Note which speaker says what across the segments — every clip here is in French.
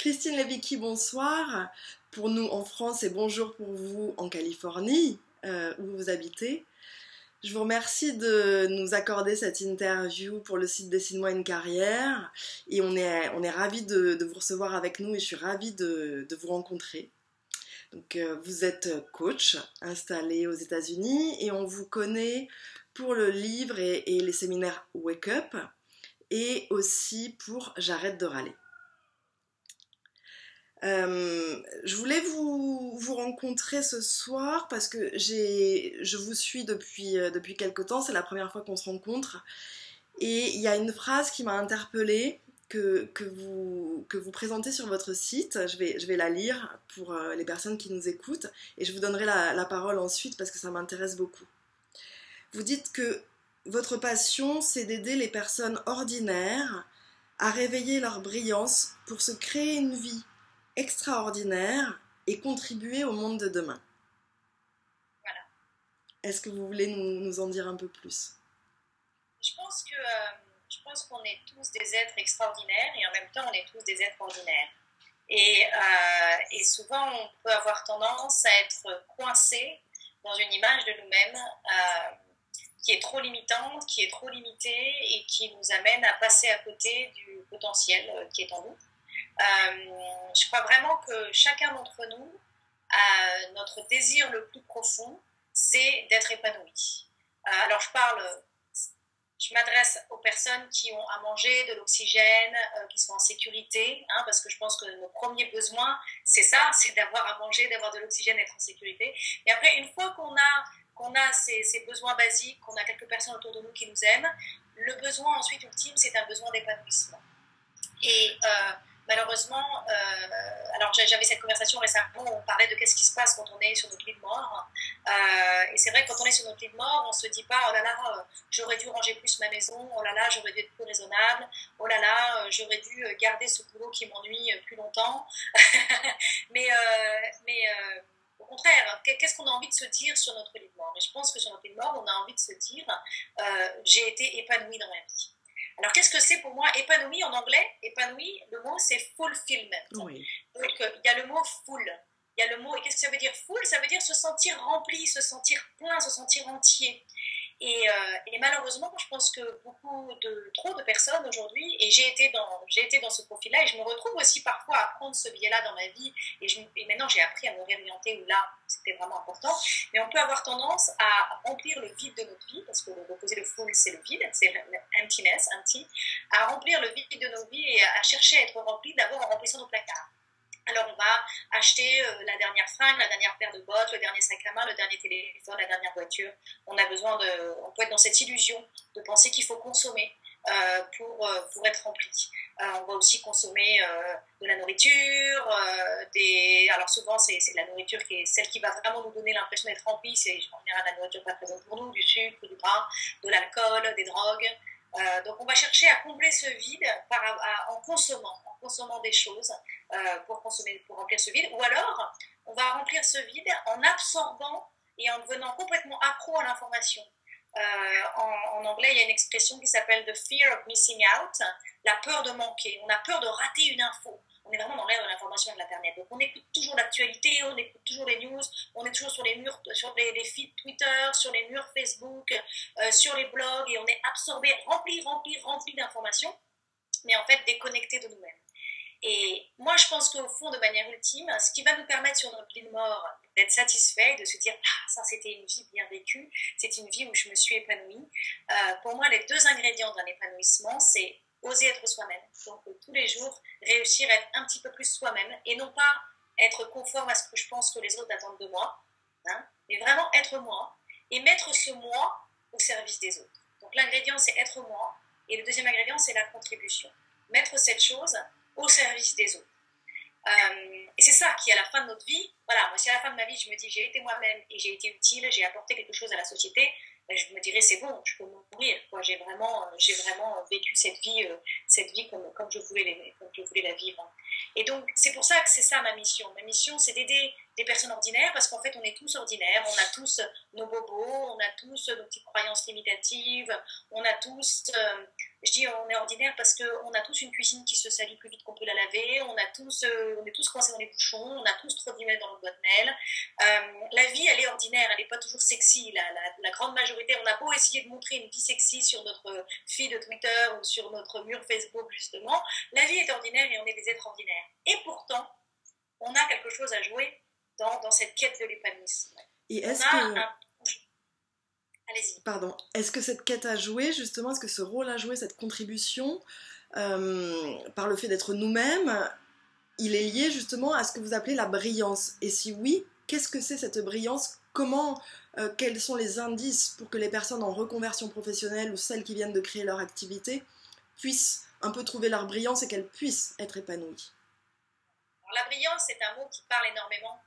Speaker 1: Christine Levicki, bonsoir. Pour nous en France et bonjour pour vous en Californie, où vous habitez. Je vous remercie de nous accorder cette interview pour le site Dessine-moi une carrière. Et on est ravis de vous recevoir avec nous et je suis ravie de vous rencontrer. Donc, vous êtes coach installé aux États-Unis et on vous connaît pour le livre et les séminaires Wake Up et aussi pour J'arrête de râler. Je voulais vous rencontrer ce soir parce que je vous suis depuis quelque temps, c'est la première fois qu'on se rencontre et il y a une phrase qui m'a interpellée que vous présentez sur votre site, je vais la lire pour les personnes qui nous écoutent et je vous donnerai la parole ensuite parce que ça m'intéresse beaucoup. Vous dites que votre passion c'est d'aider les personnes ordinaires à réveiller leur brillance pour se créer une vie extraordinaire et contribuer au monde de demain.
Speaker 2: Voilà.
Speaker 1: Est-ce que vous voulez nous en dire un peu plus?
Speaker 2: Je pense qu'on est tous des êtres extraordinaires et en même temps on est tous des êtres ordinaires. Et souvent on peut avoir tendance à être coincé dans une image de nous-mêmes qui est trop limitante, qui est trop limitée et qui nous amène à passer à côté du potentiel qui est en nous. Je crois vraiment que chacun d'entre nous, notre désir le plus profond, c'est d'être épanoui. Alors je m'adresse aux personnes qui ont à manger, de l'oxygène, qui sont en sécurité, parce que je pense que nos premiers besoins, c'est ça, c'est d'avoir à manger, d'avoir de l'oxygène, d'être en sécurité. Et après, une fois qu'on a ces besoins basiques, qu'on a quelques personnes autour de nous qui nous aiment, le besoin ensuite ultime, c'est un besoin d'épanouissement. Et malheureusement, alors j'avais cette conversation récemment où on parlait de qu'est-ce qui se passe quand on est sur notre lit de mort. Et c'est vrai que quand on est sur notre lit de mort, on se dit pas oh là là, j'aurais dû ranger plus ma maison, oh là là, j'aurais dû être plus raisonnable, oh là là, j'aurais dû garder ce boulot qui m'ennuie plus longtemps. mais au contraire, qu'est-ce qu'on a envie de se dire sur notre lit de mort? Et je pense que sur notre lit de mort, on a envie de se dire j'ai été épanouie dans ma vie. Alors, qu'est-ce que c'est pour moi épanoui en anglais? Épanoui, le mot c'est fulfillment.
Speaker 1: Oui.
Speaker 2: Donc, il y a le mot full. Il y a le mot, et qu'est-ce que ça veut dire full? Ça veut dire se sentir rempli, se sentir plein, se sentir entier. Et malheureusement, je pense que trop de personnes aujourd'hui, et j'ai été dans ce profil-là, et je me retrouve aussi parfois à prendre ce biais-là dans ma vie, et maintenant j'ai appris à me réorienter où là, c'était vraiment important, mais on peut avoir tendance à remplir le vide de notre vie, parce que l'opposé de full, c'est le vide, c'est emptiness, empty, à remplir le vide de nos vies et à chercher à être rempli d'abord en remplissant nos placards. Alors on va acheter la dernière fringue, la dernière paire de bottes, le dernier sac à main, le dernier téléphone, la dernière voiture. On peut être dans cette illusion de penser qu'il faut consommer pour être rempli. On va aussi consommer de la nourriture, alors souvent c'est de la nourriture qui est celle qui va vraiment nous donner l'impression d'être rempli, c'est en général la nourriture pas présente pour nous, du sucre, du gras, de l'alcool, des drogues. Donc on va chercher à combler ce vide en consommant des choses pour remplir ce vide, ou alors on va remplir ce vide en absorbant et en devenant complètement accro à l'information. En anglais, il y a une expression qui s'appelle the fear of missing out, la peur de manquer. On a peur de rater une info. On est vraiment dans l'ère de l'information et de l'internet. Donc on écoute toujours l'actualité, on écoute toujours les news, on est toujours sur les murs, sur les feeds Twitter, sur les murs Facebook, sur les blogs, et on est absorbé, rempli d'informations, mais en fait déconnecté de nous-mêmes. Et moi, je pense qu'au fond, de manière ultime, ce qui va nous permettre sur notre lit de mort d'être satisfait, de se dire « Ah, ça, c'était une vie bien vécue, c'est une vie où je me suis épanouie ». Pour moi, les deux ingrédients d'un épanouissement, c'est oser être soi-même. Donc, tous les jours, réussir à être un petit peu plus soi-même et non pas être conforme à ce que je pense que les autres attendent de moi, mais vraiment être moi et mettre ce moi au service des autres. Donc, l'ingrédient, c'est être moi, et le deuxième ingrédient, c'est la contribution. Mettre cette chose au service des autres. Et c'est ça qui, à la fin de notre vie, voilà, moi si à la fin de ma vie je me dis j'ai été moi-même et j'ai été utile, j'ai apporté quelque chose à la société, ben, je me dirais c'est bon, je peux mourir, quoi. J'ai vraiment vécu cette vie comme je voulais la vivre. Et donc c'est pour ça que c'est ça ma mission. Ma mission, c'est d'aider des personnes ordinaires, parce qu'en fait, on est tous ordinaires, on a tous nos bobos, on a tous nos petites croyances limitatives, on a tous, je dis on est ordinaire parce qu'on a tous une cuisine qui se salit plus vite qu'on peut la laver, on est tous coincés dans les bouchons, on a tous trop d'emails dans notre boîte mail. La vie, elle est ordinaire, elle n'est pas toujours sexy. La grande majorité, on a beau essayer de montrer une vie sexy sur notre feed de Twitter ou sur notre mur Facebook, justement, la vie est ordinaire et on est des êtres ordinaires. Et pourtant, on a quelque chose à jouer dans cette quête de l'épanouissement.
Speaker 1: Et est-ce
Speaker 2: Allez-y.
Speaker 1: Pardon. Est-ce que cette quête à jouer, justement, est-ce que ce rôle à jouer, cette contribution, par le fait d'être nous-mêmes, il est lié justement à ce que vous appelez la brillance? Et si oui, qu'est-ce que c'est cette brillance? Quels sont les indices pour que les personnes en reconversion professionnelle ou celles qui viennent de créer leur activité puissent un peu trouver leur brillance et qu'elles puissent être épanouies?
Speaker 2: Alors, la brillance, c'est un mot qui parle énormément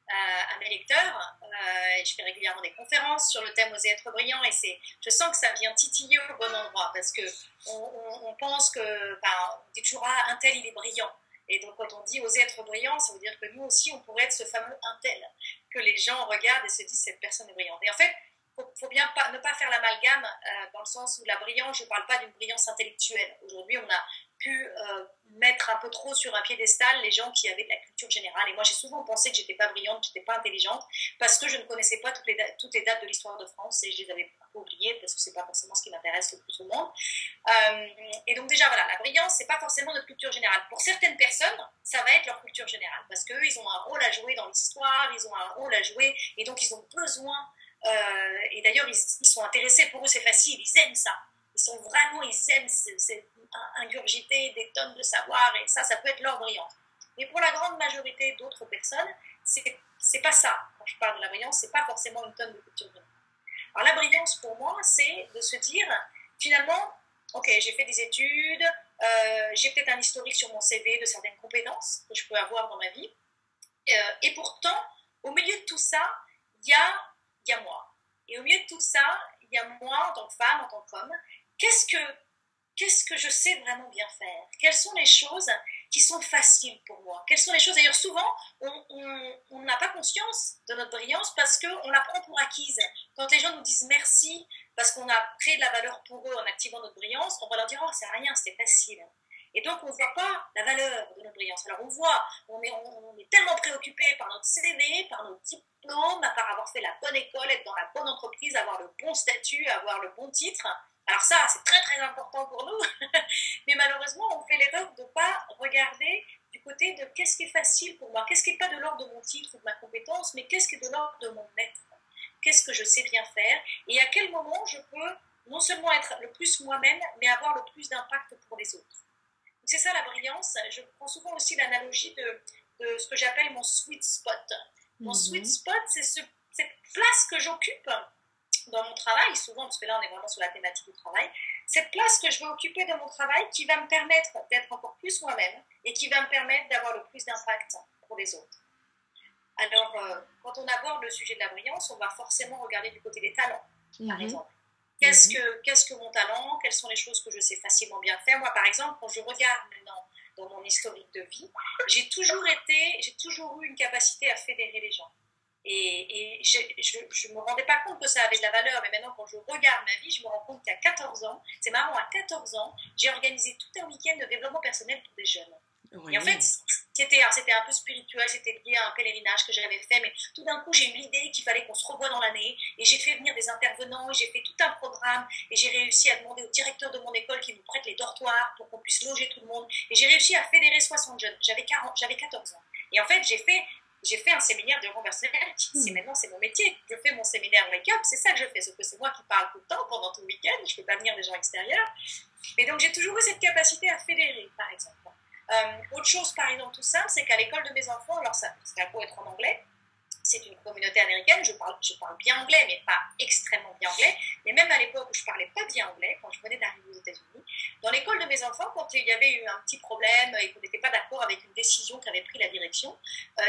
Speaker 2: à mes lecteurs. Je fais régulièrement des conférences sur le thème Oser être brillant, et je sens que ça vient titiller au bon endroit, parce que on pense que, on dit toujours un tel il est brillant, et donc quand on dit oser être brillant, ça veut dire que nous aussi on pourrait être ce fameux un tel que les gens regardent et se disent cette personne est brillante. Et en fait, faut bien ne pas faire l'amalgame, dans le sens où la brillance, je ne parle pas d'une brillance intellectuelle. Aujourd'hui, on a pu mettre un peu trop sur un piédestal les gens qui avaient de la culture générale. Et moi, j'ai souvent pensé que j'étais pas brillante, que j'étais pas intelligente, parce que je ne connaissais pas toutes les dates de l'histoire de France, et je les avais un peu oubliées, parce que c'est pas forcément ce qui m'intéresse le plus au monde. Et donc déjà, voilà, la brillance, c'est pas forcément notre culture générale. Pour certaines personnes, ça va être leur culture générale, parce qu'eux, ils ont un rôle à jouer dans l'histoire, ils ont un rôle à jouer, et donc ils ont besoin, et d'ailleurs, ils sont intéressés, pour eux, c'est facile, ils aiment ça. Ils aiment ingurgiter des tonnes de savoir, et ça peut être leur brillance. Mais pour la grande majorité d'autres personnes, c'est pas ça. Quand je parle de la brillance, c'est pas forcément une tonne de culture générale. Alors la brillance pour moi, c'est de se dire, finalement, ok, j'ai fait des études, j'ai peut-être un historique sur mon CV de certaines compétences que je peux avoir dans ma vie, et pourtant, au milieu de tout ça, il y a moi. Et au milieu de tout ça, il y a moi en tant que femme, en tant qu'homme. Qu'est-ce que je sais vraiment bien faire? Quelles sont les choses qui sont faciles pour moi? Quelles sont les choses... D'ailleurs, souvent, on n'a pas conscience de notre brillance parce qu'on la prend pour acquise. Quand les gens nous disent merci parce qu'on a créé de la valeur pour eux en activant notre brillance, on va leur dire « Oh, c'est rien, c'était facile ». Et donc, on ne voit pas la valeur de notre brillance. Alors, on est tellement préoccupé par notre CV, par nos diplômes, par avoir fait la bonne école, être dans la bonne entreprise, avoir le bon statut, avoir le bon titre. Alors ça, c'est très très important pour nous, mais malheureusement, on fait l'erreur de ne pas regarder du côté de qu'est-ce qui est facile pour moi, qu'est-ce qui n'est pas de l'ordre de mon titre ou de ma compétence, mais qu'est-ce qui est de l'ordre de mon être, qu'est-ce que je sais bien faire, et à quel moment je peux non seulement être le plus moi-même, mais avoir le plus d'impact pour les autres. Donc c'est ça la brillance. Je prends souvent aussi l'analogie de ce que j'appelle mon sweet spot. Mon sweet spot, c'est cette place que j'occupe dans mon travail, souvent, parce que là on est vraiment sur la thématique du travail, cette place que je vais occuper dans mon travail qui va me permettre d'être encore plus moi-même et qui va me permettre d'avoir le plus d'impact pour les autres. Alors, quand on aborde le sujet de la brillance, on va forcément regarder du côté des talents, par exemple. Qu'est-ce que mon talent? Quelles sont les choses que je sais facilement bien faire? Moi, par exemple, quand je regarde maintenant dans mon historique de vie, j'ai toujours eu une capacité à fédérer les gens. Et je ne me rendais pas compte que ça avait de la valeur, mais maintenant quand je regarde ma vie, je me rends compte qu'à 14 ans, c'est marrant, à 14 ans, j'ai organisé tout un week-end de développement personnel pour des jeunes. Oui. Et en fait, c'était un peu spirituel, c'était lié à un pèlerinage que j'avais fait, mais tout d'un coup, j'ai eu l'idée qu'il fallait qu'on se revoie dans l'année, et j'ai fait venir des intervenants, et j'ai fait tout un programme, et j'ai réussi à demander au directeur de mon école qu'il nous prête les dortoirs pour qu'on puisse loger tout le monde, et j'ai réussi à fédérer 60 jeunes. J'avais 14 ans. Et en fait, j'ai fait un séminaire de développement personnel, maintenant c'est mon métier, je fais mon séminaire Wake Up, c'est ça que je fais, sauf que c'est moi qui parle tout le temps pendant tout le week-end, je ne fais pas venir des gens extérieurs. Et donc j'ai toujours eu cette capacité à fédérer, par exemple. Autre chose, par exemple, tout simple, c'est qu'à l'école de mes enfants, alors ça va pas être en anglais, c'est une communauté américaine, je parle bien anglais, mais pas extrêmement bien anglais, mais même à l'époque où je parlais pas bien anglais, quand je venais d'arriver aux États-Unis, dans l'école de mes enfants, quand il y avait eu un petit problème et qu'on n'était pas d'accord avec une décision qu'avait pris la direction,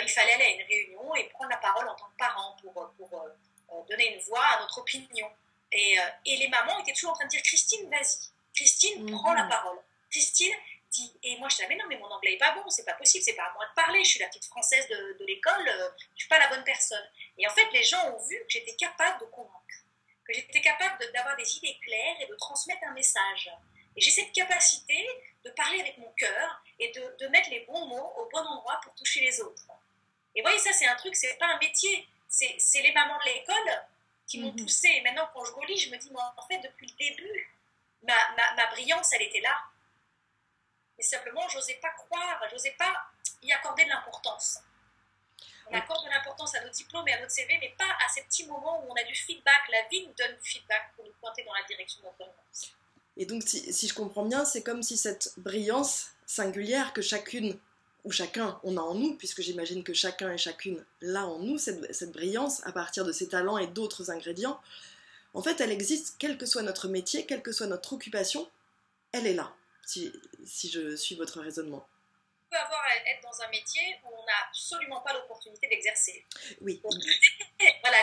Speaker 2: il fallait aller à une réunion et prendre la parole en tant que parent pour donner une voix à notre opinion. Et les mamans étaient toujours en train de dire « Christine, vas-y. Christine, prends la parole. Christine, dit... » Et moi, je disais « Mais non, mais mon l'anglais est pas bon, c'est pas possible, c'est pas à moi de parler, je suis la petite française de l'école, je suis pas la bonne personne. Et en fait, les gens ont vu que j'étais capable de convaincre, que j'étais capable d'avoir des idées claires et de transmettre un message. Et j'ai cette capacité de parler avec mon cœur et de mettre les bons mots au bon endroit pour toucher les autres. Et vous voyez, ça c'est un truc, c'est pas un métier, c'est les mamans de l'école qui m'ont poussée. Et maintenant, quand je relis, je me dis, moi, en fait, depuis le début, ma brillance, elle était là. Mais simplement, j'osais pas croire, j'osais pas y accorder de l'importance. On accorde de l'importance à notre diplôme et à notre CV, mais pas à ces petits moments où on a du feedback. La vie nous donne du feedback pour nous pointer dans la direction de notre brillance.
Speaker 1: Et donc, si je comprends bien, c'est comme si cette brillance singulière que chacune ou chacun on a en nous, puisque j'imagine que chacun et chacune l'a en nous, cette brillance, à partir de ses talents et d'autres ingrédients, en fait, elle existe, quel que soit notre métier, quelle que soit notre occupation, elle est là, si je suis votre raisonnement.
Speaker 2: On peut être dans un métier où on n'a absolument pas l'opportunité d'exercer.
Speaker 1: Oui.
Speaker 2: Donc,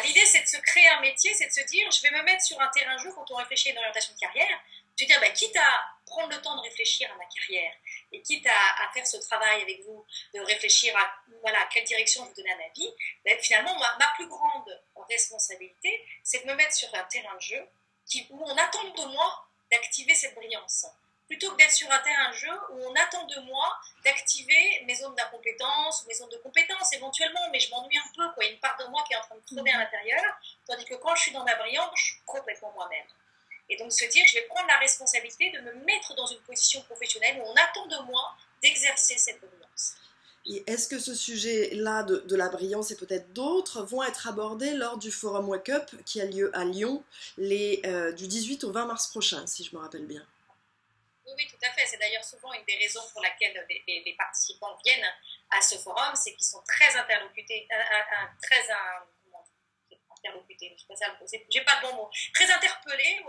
Speaker 2: l'idée, c'est de se créer un métier, c'est de se dire, je vais me mettre sur un terrain de jeu quand on réfléchit à une orientation de carrière, se dire, quitte à prendre le temps de réfléchir à ma carrière, et quitte à faire ce travail avec vous, de réfléchir à quelle direction je veux donner à ma vie, finalement, ma plus grande responsabilité, c'est de me mettre sur un terrain de jeu où on attend de moi d'activer cette brillance. Plutôt que d'être sur un terrain de jeu où on attend de moi d'activer mes zones d'incompétence ou mes zones de compétence éventuellement, mais je m'ennuie un peu, quoi. Il y a une part de moi qui est en train de crever à l'intérieur, tandis que quand je suis dans ma brillance, je suis complètement moi-même. Et donc se dire, je vais prendre la responsabilité de me mettre dans une position professionnelle où on attend de moi d'exercer cette brillance.
Speaker 1: Et est-ce que ce sujet-là de la brillance et peut-être d'autres vont être abordés lors du Forum Wake Up qui a lieu à Lyon du 18 au 20 mars prochain, si je me rappelle bien?
Speaker 2: Oui, tout à fait. C'est d'ailleurs souvent une des raisons pour laquelle les participants viennent à ce forum, c'est qu'ils sont très interlocutés, j'ai pas le bon mot, très interpellés,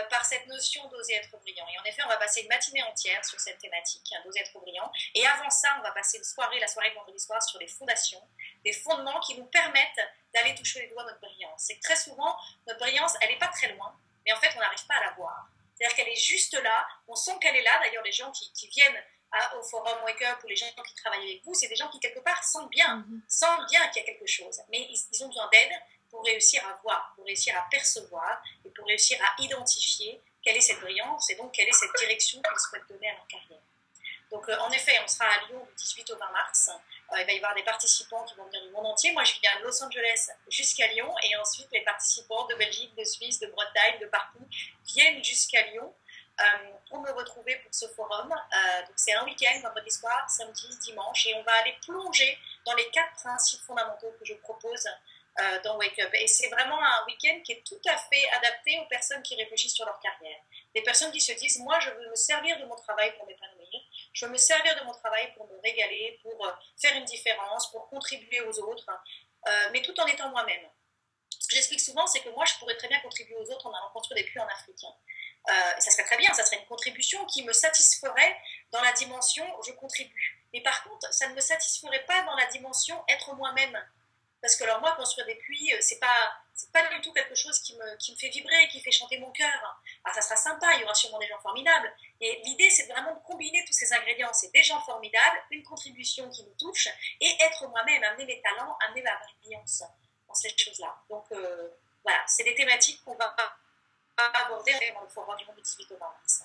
Speaker 2: par cette notion d'oser être brillant. Et en effet, on va passer une matinée entière sur cette thématique, d'oser être brillant. Et avant ça, on va passer la soirée de vendredi soir sur les fondations, des fondements qui nous permettent d'aller toucher les doigts notre brillance. C'est que très souvent, notre brillance, elle n'est pas très loin, mais en fait, on n'arrive pas à la voir. C'est-à-dire qu'elle est juste là, on sent qu'elle est là. D'ailleurs, les gens qui viennent au Forum Wake Up ou les gens qui travaillent avec vous, c'est des gens qui, quelque part, sentent bien qu'il y a quelque chose. Mais ils ont besoin d'aide pour réussir à voir, pour réussir à percevoir et pour réussir à identifier quelle est cette brillance et donc quelle est cette direction qu'ils souhaitent donner à leur carrière. Donc, en effet, on sera à Lyon du 18 au 20 mars. Il va y avoir des participants qui vont venir du monde entier. Moi, je viens de Los Angeles jusqu'à Lyon. Et ensuite, les participants de Belgique, de Suisse, de Bretagne, de partout, viennent jusqu'à Lyon pour me retrouver pour ce forum. Donc, c'est un week-end, vendredi soir, samedi, dimanche. Et on va aller plonger dans les 4 principes fondamentaux que je propose dans Wake Up. Et c'est vraiment un week-end qui est tout à fait adapté aux personnes qui réfléchissent sur leur carrière. Des personnes qui se disent, moi, je veux me servir de mon travail pour m'épanouir. Je veux me servir de mon travail pour me régaler, pour faire une différence, pour contribuer aux autres, mais tout en étant moi-même. Ce que j'explique souvent, c'est que moi, je pourrais très bien contribuer aux autres en allant construire des puits en Afrique. Ça serait très bien, ça serait une contribution qui me satisferait dans la dimension « je contribue ». Mais par contre, ça ne me satisferait pas dans la dimension « être moi-même ». Parce que alors moi, construire des puits, c'est pas du tout quelque chose qui me fait vibrer, qui fait chanter mon cœur. Alors ça sera sympa, il y aura sûrement des gens formidables. Et l'idée, c'est vraiment de combiner tous ces ingrédients. C'est des gens formidables, une contribution qui nous touche, et être moi-même, amener mes talents, amener ma brillance dans ces choses-là. Donc c'est des thématiques qu'on va aborder dans le forum du monde du 18 au 20 mars.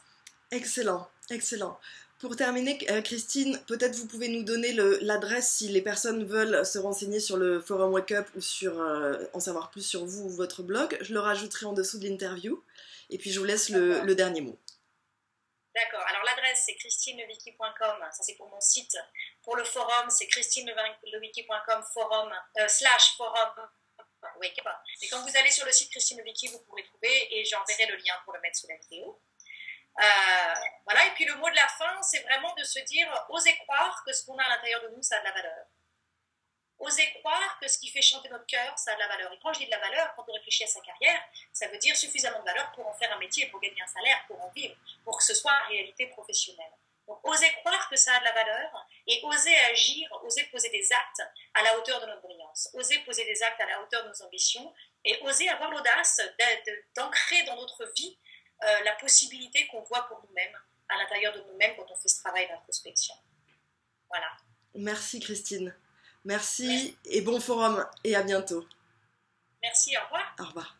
Speaker 1: Excellent, excellent. Pour terminer, Christine, peut-être vous pouvez nous donner l'adresse si les personnes veulent se renseigner sur le Forum Wake Up ou en savoir plus sur vous ou votre blog. Je le rajouterai en dessous de l'interview. Et puis je vous laisse le dernier mot.
Speaker 2: D'accord. Alors l'adresse c'est christinelewicki.com, ça c'est pour mon site. Pour le forum c'est christinelewicki.com /forum Wake Up. Mais quand vous allez sur le site Christine Lewicki, vous pourrez trouver et j'enverrai le lien pour le mettre sous la vidéo. Et puis le mot de la fin, c'est vraiment de se dire, osez croire que ce qu'on a à l'intérieur de nous, ça a de la valeur. Osez croire que ce qui fait chanter notre cœur, ça a de la valeur. Et quand je dis de la valeur, quand on réfléchit à sa carrière, ça veut dire suffisamment de valeur pour en faire un métier, pour gagner un salaire, pour en vivre, pour que ce soit une réalité professionnelle. Donc osez croire que ça a de la valeur et osez agir, osez poser des actes à la hauteur de notre brillance. Osez poser des actes à la hauteur de nos ambitions et osez avoir l'audace d'ancrer dans notre vie la possibilité qu'on voit pour nous-mêmes, à l'intérieur de nous-mêmes quand on fait ce travail d'introspection. Voilà.
Speaker 1: Merci Christine. Merci
Speaker 2: Merci,
Speaker 1: et bon forum et à bientôt.
Speaker 2: merci, au revoir.
Speaker 1: Au revoir.